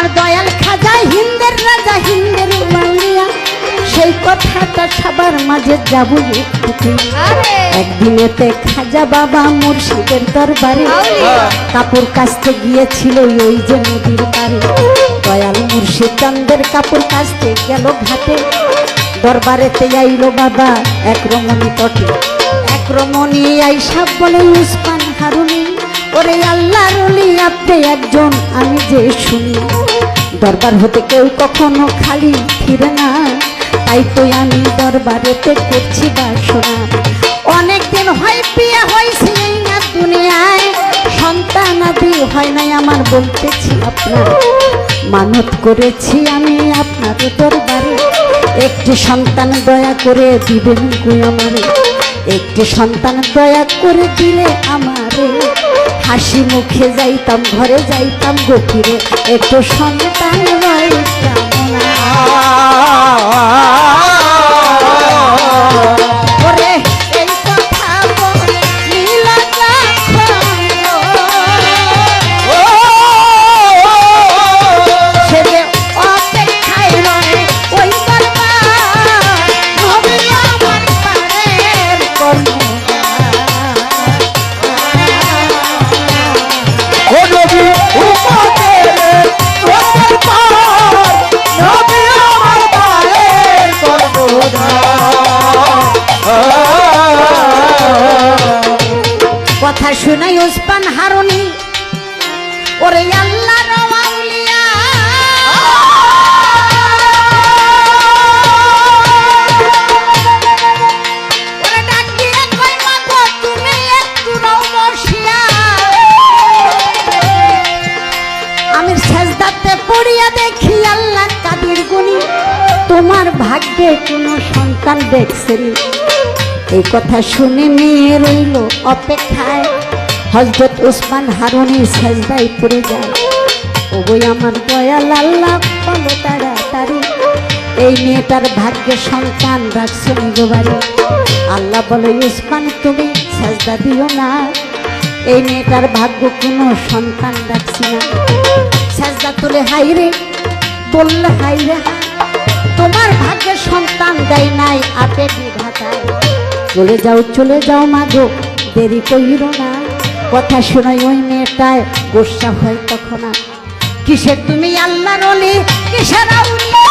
আমার দয়াল খাজা হিন্দের রাজা হিন্দের মালিয়া সেই কথাটা সবার মাঝে যাবো একটু। একদিনেতে খাজা বাবা মুর্শিদের দরবারে কাপড় কাচতে গিয়েছিল ওই যে নদীর পারে। দয়াল মুর্শিদ চাঁদের কাপড় কাচতে গেল ঘাটে, দরবারেতে আইলো বাবা এক রমণী তটে। এক রমণী আইসা বলে উসমান হারুনি, ওরে আল্লাহর ওলি আপনি একজন আমি যে শুনি। দরবার হতে কেউ কখনো খালি ফিরে না, তাই তো আমি দরবারেতে করছি বাসনা। অনেকদিন হয় বিয়ে হয়েছে এই না দুনিয়ায়, সন্তান আদি হয় নাই আমার বলতেছি আপনার। মানত করেছি আমি আপনার দরবারে, একটি সন্তান দয়া করে দিবেন গো আমারে। একটি সন্তান দয়া করে দিলে আমারে, হাসি মুখে যাইতাম ঘরে যাইতাম গভীরে, একটু সন্তান রইতাম না। ওরে এই কথা বলিল যখন সে যে অপেক্ষায় রয় ওই দরবার, নবী আমার পারের কর্মটা। ও নবী উম্মতের দরবার, নবী আমার পায়ের কর্মধার। কথা শুনাই উসমান হারুনি, ওরে আল্লাহর আউলিয়া ওরে ডাক দিয়ে কই মাগো তুমি একটু নাও বসিয়া, আমি সেজদাতে পড়িয়া দেখি আল্লাহ কাদের গুনি, তোমার ভাগ্যে কোনো সন্তান দেখছেন। এই কথা শুনে মেয়ে রইল অপেক্ষায়, হযরত উসমান হারুনি সেজদায় পড়ে যায়। ও বই আমার দয়াল আল্লাহ বলো তাড়াতাড়ি, এই মেয়েটার ভাগ্যে সন্তান রাখছো নিজবারে। আল্লাহ বলে উসমান তুমি সেজদা দিও না, এই মেয়েটার ভাগ্য কোনো সন্তান রাখছি না। সেজদা তুলে হাইরে বললে হাইরে হাই, তোমার ভাগ্যে সন্তান দেয় নাই আপে বিধাতায়। চলে যাও মাগো দেরি কইরো না। কথা শোনাই ওই মেয়েটায় গোসা হয় তখন, কিসের তুমি আল্লাহর ওলি কিসের আউলিয়া।